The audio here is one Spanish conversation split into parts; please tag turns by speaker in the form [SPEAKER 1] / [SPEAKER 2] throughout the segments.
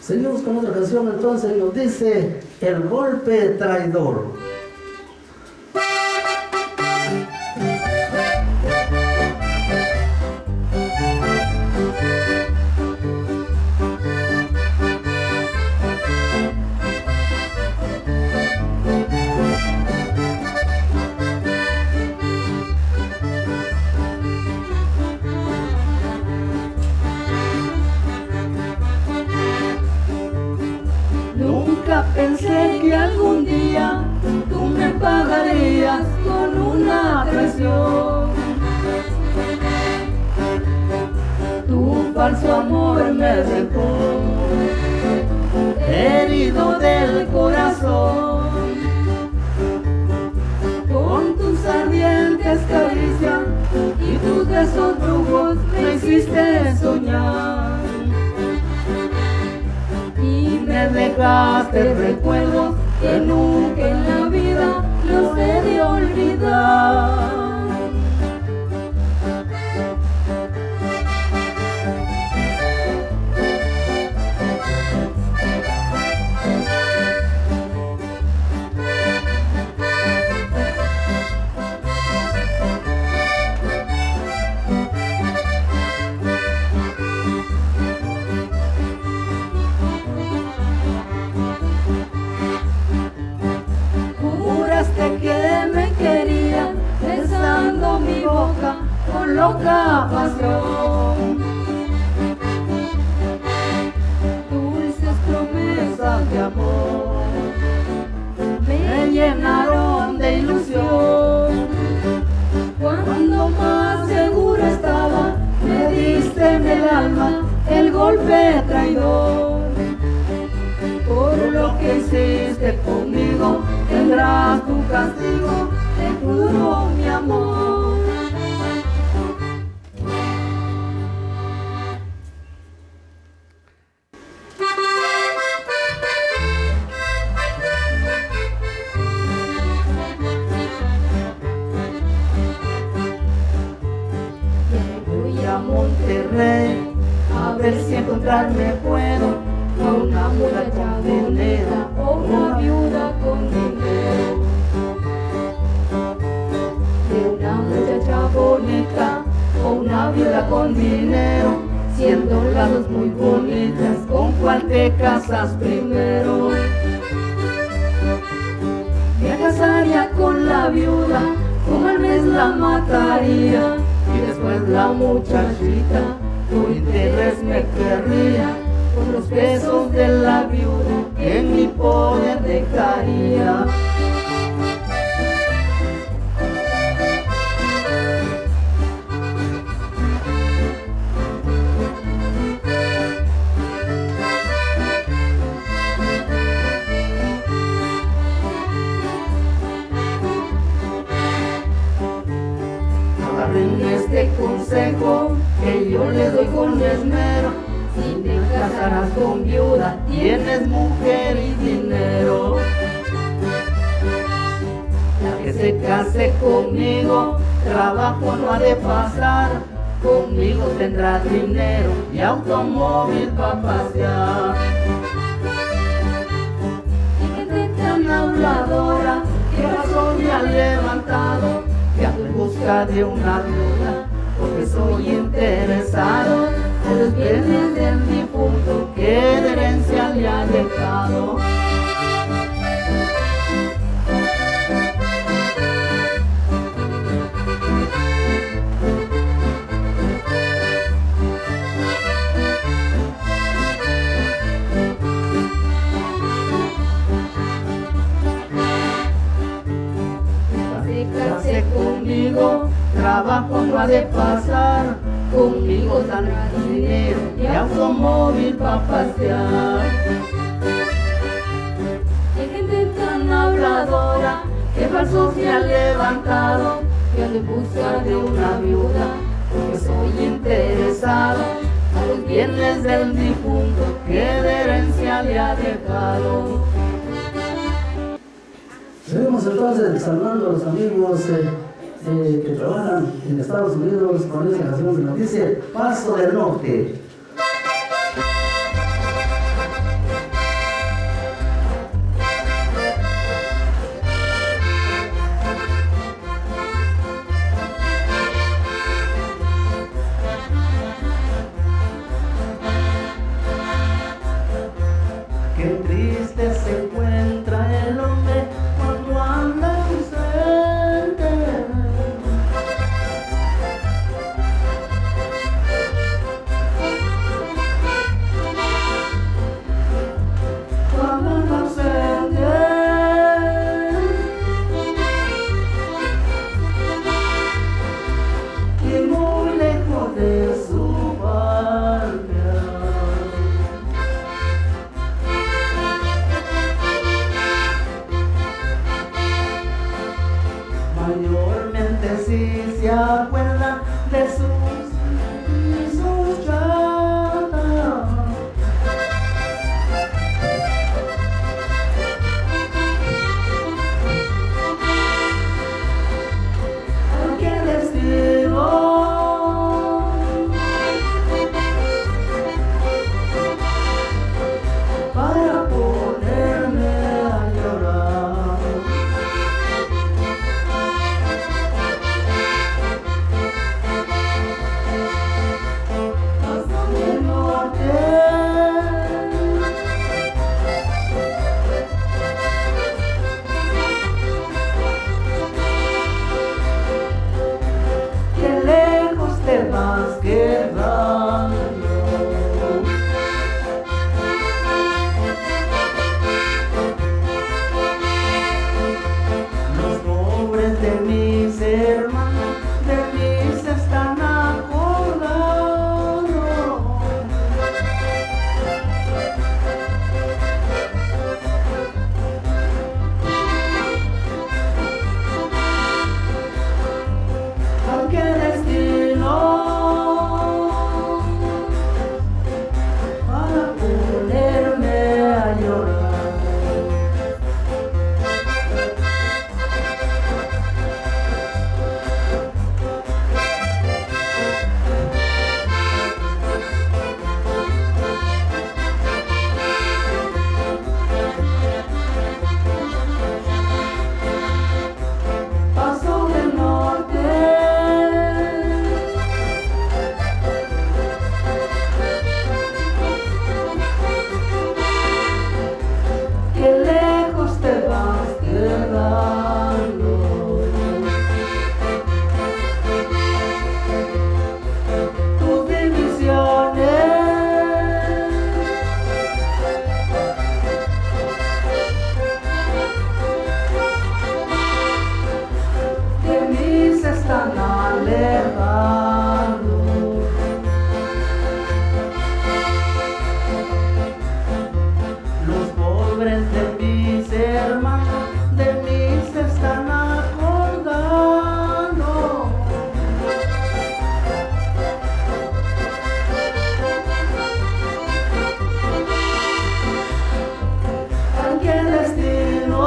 [SPEAKER 1] Seguimos con otra canción, entonces nos dice El golpe traidor.
[SPEAKER 2] Pensé que algún día tú me pagarías con una traición. Tu falso amor me dejó herido del corazón. Con tus ardientes caricias y tus besos brujos me hiciste soñar. Me dejaste recuerdos que nunca en la vida los he de olvidar. Que me quería besando mi boca con loca pasión. Dulces promesas de amor me llenaron de ilusión. Cuando más seguro estaba, me diste en el alma el golpe traidor. Por lo que hiciste conmigo, tendrás tu castigo, te juro mi amor. Voy a Monterrey a ver si encontrarme puedo a una muchacha bonita o una viuda con dinero. De una muchacha bonita o una viuda con dinero, siendo las dos muy bonitas, ¿con cuál te casas primero? Me casaría con la viuda, como al mes la mataría, y después la muchachita por interés me querría. Con los besos de la viuda en mi poder dejaría. Agarren este consejo que yo le doy con esmero. Si te casarás con viuda, tienes mujer y dinero. La que se case conmigo, trabajo no ha de pasar. Conmigo tendrá dinero y automóvil para pasear. Y que tan habladora, que razón me ha levantado, que ando en busca de una viuda, porque soy interesado de los bienes del difunto que de herencia le ha dejado. Se case conmigo, trabajo no ha de pasar. Conmigo tendrá dinero y automóvil para pasear. Hay gente tan habladora que falsos se han levantado, que ando en busca de una viuda, porque soy interesado a los bienes del difunto que de herencia le ha dejado.
[SPEAKER 1] Seguimos entonces saludando a los amigos que trabajan en Estados Unidos con esa canción que nos dice Paso del Norte. Qué triste se encuentra el hombre cuando anda ausente. Cuando anda ausente y muy lejos de su patria. Mayormente si se acuerdan de sus chatas. Qué destino para ponerme a llorar. Qué lejos te vas quedando. Los pobres de mis hermanos de mí se están acordando. Qué destino para ponerme a llorar. Paso del Norte, qué lejos te vas quedando. Tus divisiones de mí se están alejando. Los pobres de mis hermanos de mí se están acordando. Ay, qué destino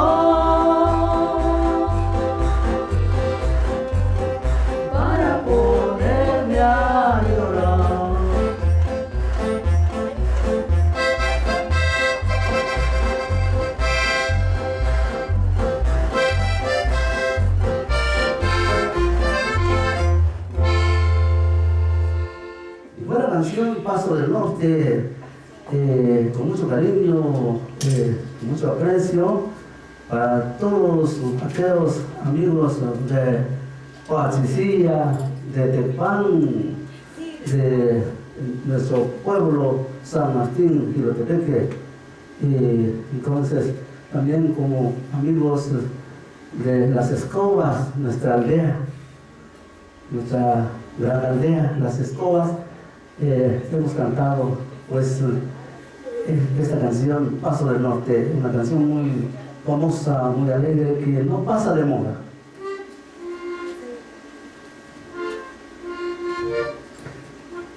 [SPEAKER 1] para ponerme a llorar. Y fue la canción Paso del Norte, con mucho cariño, con mucho aprecio para todos aquellos amigos de Coatzicilla, de Tepán, de nuestro pueblo San Martín, Jilotepeque, y entonces también como amigos de Las Escobas, nuestra aldea, nuestra gran aldea, Las Escobas. Hemos cantado pues esta canción Paso del Norte, una canción muy famosa, muy alegre, que no pasa de moda.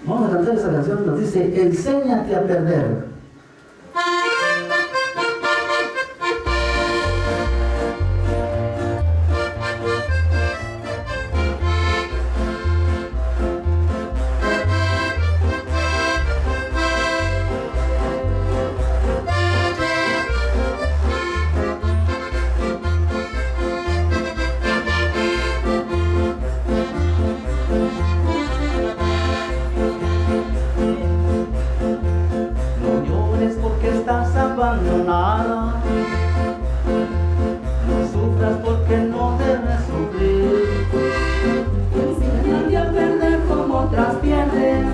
[SPEAKER 1] Vamos a cantar esa canción, nos dice: enséñate a perder. No estás abandonada. No sufras porque no debes sufrir.
[SPEAKER 2] Enséñate a perder como otras pierden,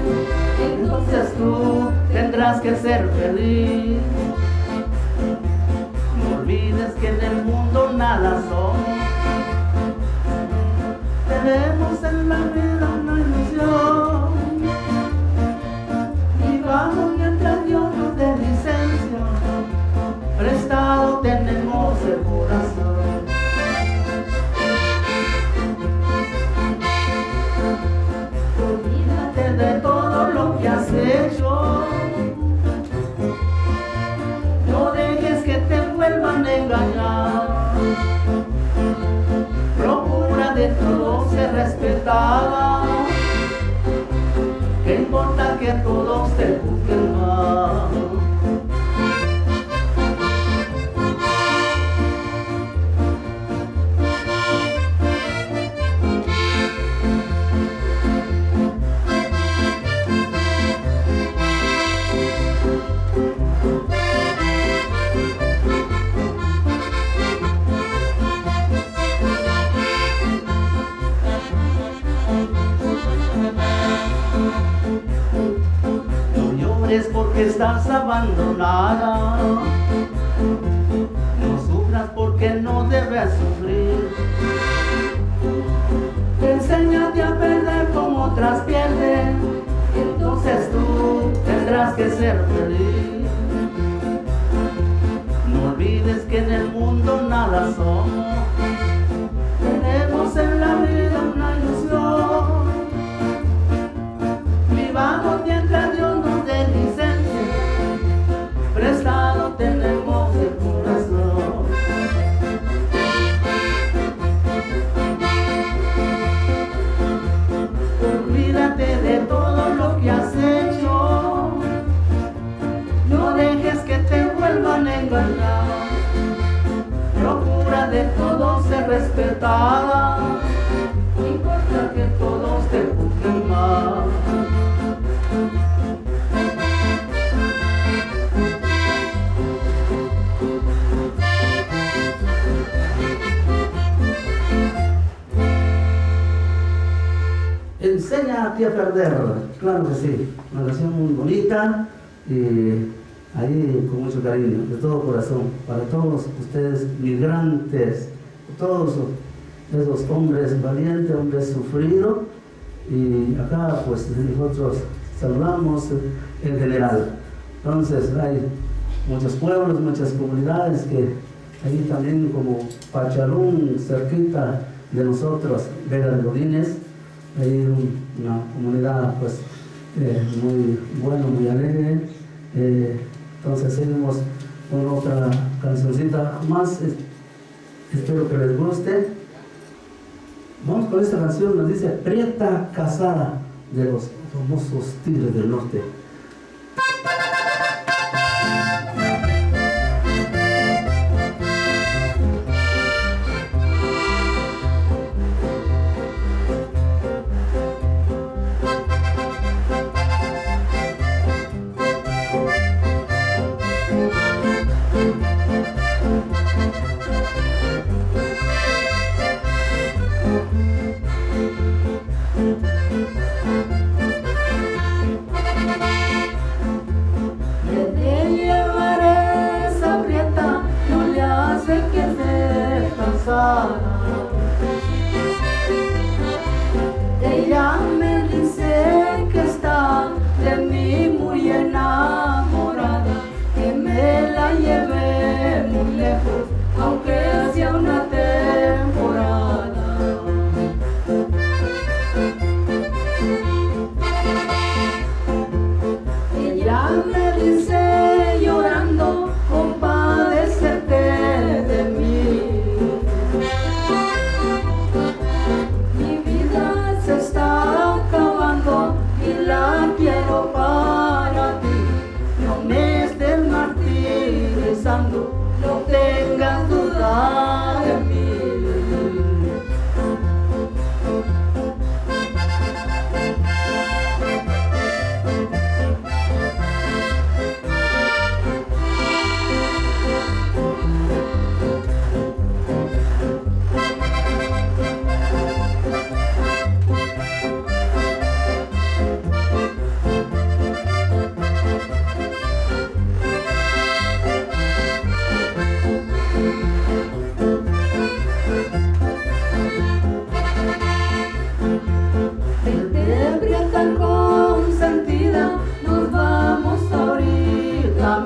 [SPEAKER 1] Entonces tú tendrás que ser feliz. No olvides que en el mundo nada somos. Tenemos en la vida una ilusión. Vivamos mientras Dios nos dé licencia. Prestado tenemos el corazón. Olvídate de todo lo que has hecho. No dejes que te vuelvan a engañar. Procura de todo ser respetada. ¿Qué importa que todos te juzguen mal? Porque estás abandonada. No sufras porque no debes sufrir. Enséñate a perder como otras pierden. Entonces tú tendrás que ser feliz. No olvides que en el mundo nada somos. Tenemos en la vida una ilusión. Vivamos mientras Dios nos dé licencia. Prestado tenemos el corazón. Olvídate de todo lo que has hecho. No dejes que te vuelvan a engañar. Procura de todo ser respetada. No importa que todos te juzguen mal. Enséñate a perder, claro que sí, una canción muy bonita y ahí con mucho cariño, de todo corazón, para todos ustedes migrantes, todos esos hombres valientes, hombres sufridos, y acá pues nosotros saludamos en general. Entonces hay muchos pueblos, muchas comunidades que ahí también como Pachalún, cerquita de nosotros, Vega de Godínez, hay una comunidad pues muy buena, muy alegre. Entonces seguimos con otra cancioncita más, espero que les guste. Vamos con esta canción, nos dice Prieta Casada, de los famosos Tigres del Norte. Ella me dice que está de mí muy enamorada, que me la lleve muy lejos, aunque hacía una temporada. Ella me dice llorando, compadécete de mí.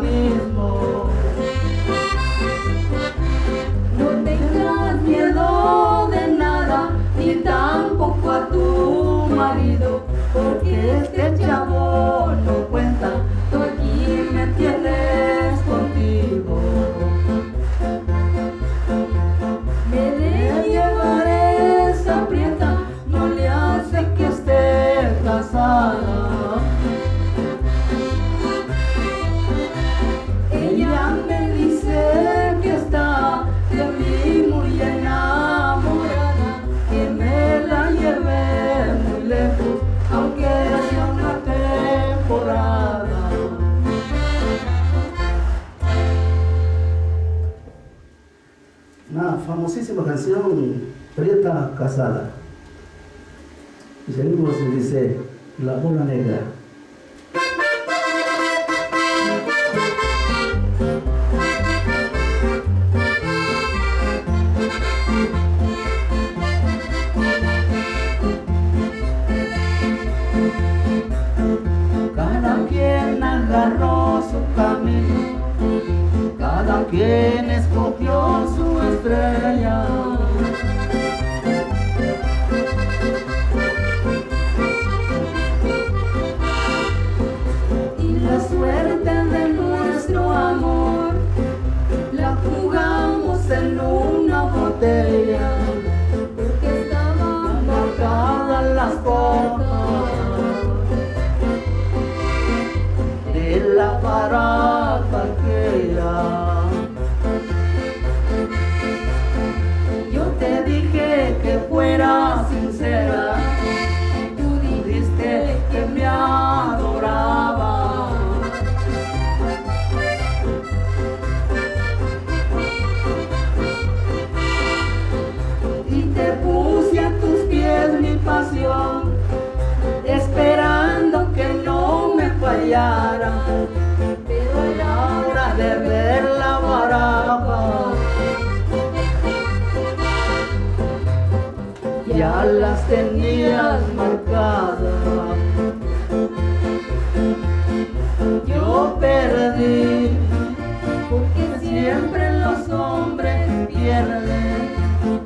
[SPEAKER 2] abismo. No tengas miedo de nada, ni tampoco a tu marido, porque este chavo no cuenta, tú aquí me tienes contigo. Me de llevar esa prieta, no le hace que esté casada. Ella me dice que está de mí muy enamorada, que me la lleve muy lejos, aunque sea una temporada.
[SPEAKER 1] Una famosísima canción, Prieta Casada. Y seguimos y dice, La Bola Negra.
[SPEAKER 2] Cada quien agarró su camino, cada quien escogió su estrella. Y la suerte de nuestro amor la jugamos en una botella, porque estaban marcadas las cosas de la barata aquella. Yo te dije que fuera sincera, tú dijiste que me adoraba. Y te puse a tus pies mi pasión, esperando que no me fallara, pero a la hora de ver la baraja ya las tenías marcadas. Yo perdí, porque siempre los hombres pierden.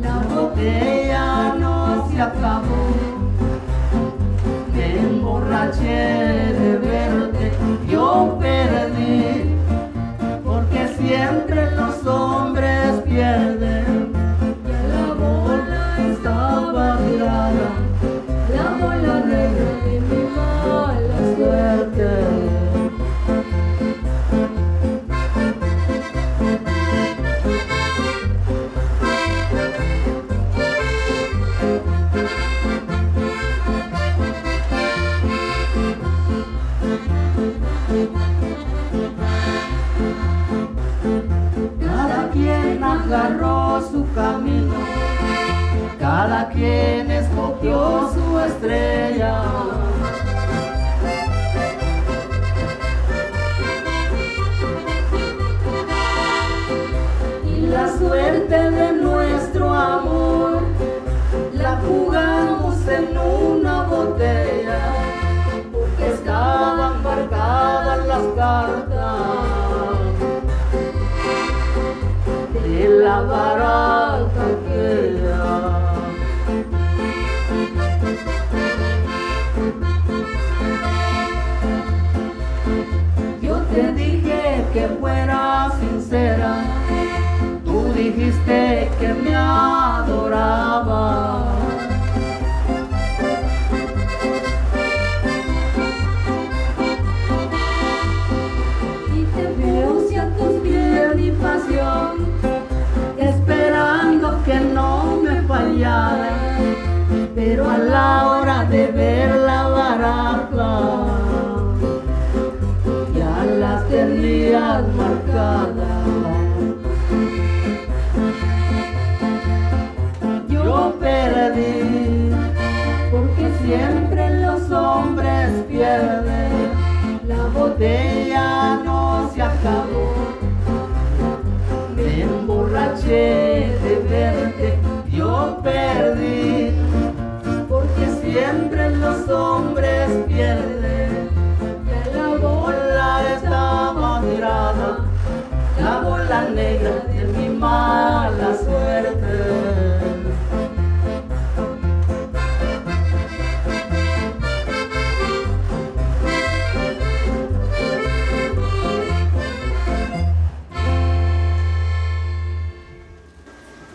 [SPEAKER 2] La botella no se acabó, me emborraché de verte. Yo perdí, porque siempre los hombres pierden. Ya la bola estaba tirada, la bola negra de mi mala suerte. Cada quien agarró su camino, cada quien escogió su estrella. Y la suerte de nuestro amor la jugamos en una botella, porque estaban marcadas las cartas de la barata aquella. Yo te dije que fuera sincera, tú dijiste que me adoraba. Y te puse a tus pies mi pasión, esperando que no me fallara, pero a la hora de ver la baraja ya las tenías marcadas. Yo perdí, porque siempre los hombres pierden. La botella no se acabó, me emborraché de verte. Yo perdí, porque siempre los hombres pierden. Ya la bola estaba tirada, la negra de mi mala suerte.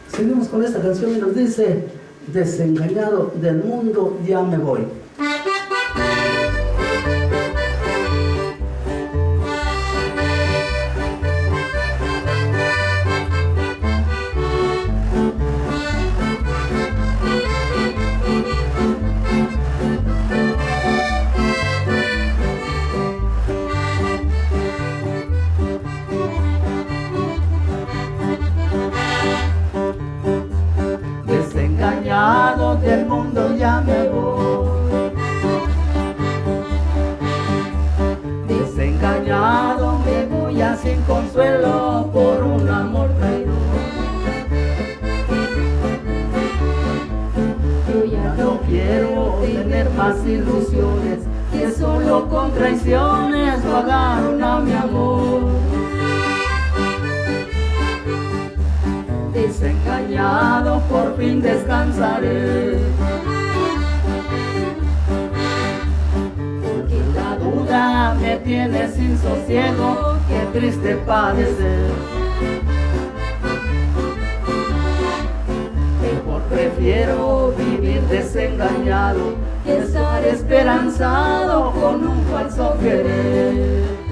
[SPEAKER 1] Seguimos con esta canción y nos dice: desengañado del mundo ya me voy.
[SPEAKER 2] Desengañado del mundo ya me voy. Desengañado me voy ya sin consuelo por un amor traidor. Yo ya no quiero tener más ilusiones que solo con traiciones pagaron a mi amor. Desengañado por fin descansaré, porque la duda me tiene sin sosiego, qué triste padecer. Mejor prefiero vivir desengañado que estar esperanzado con un falso querer.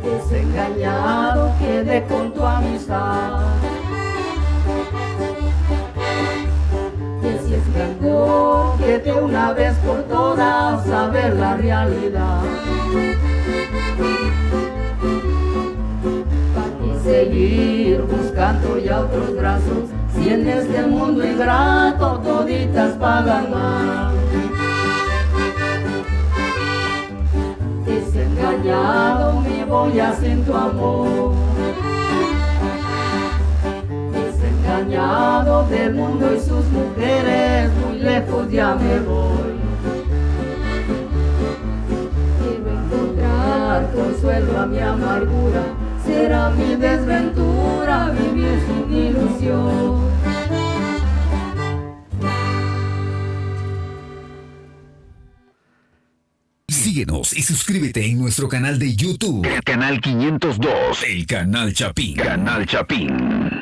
[SPEAKER 2] Desengañado quedé con tu amistad, y si es mejor que de una vez por todas saber la realidad. ¿Para qué seguir buscando ya otros brazos si en este mundo ingrato toditas pagan mal? Desengañado me voy ya sin tu amor. Desengañado del mundo y sus mujeres, muy lejos ya me voy. Quiero encontrar consuelo a mi amargura, será mi desventura vivir sin ilusión.
[SPEAKER 3] Síguenos y suscríbete en nuestro canal de YouTube.
[SPEAKER 4] Canal 502.
[SPEAKER 3] El Canal Chapín.
[SPEAKER 4] Canal Chapín.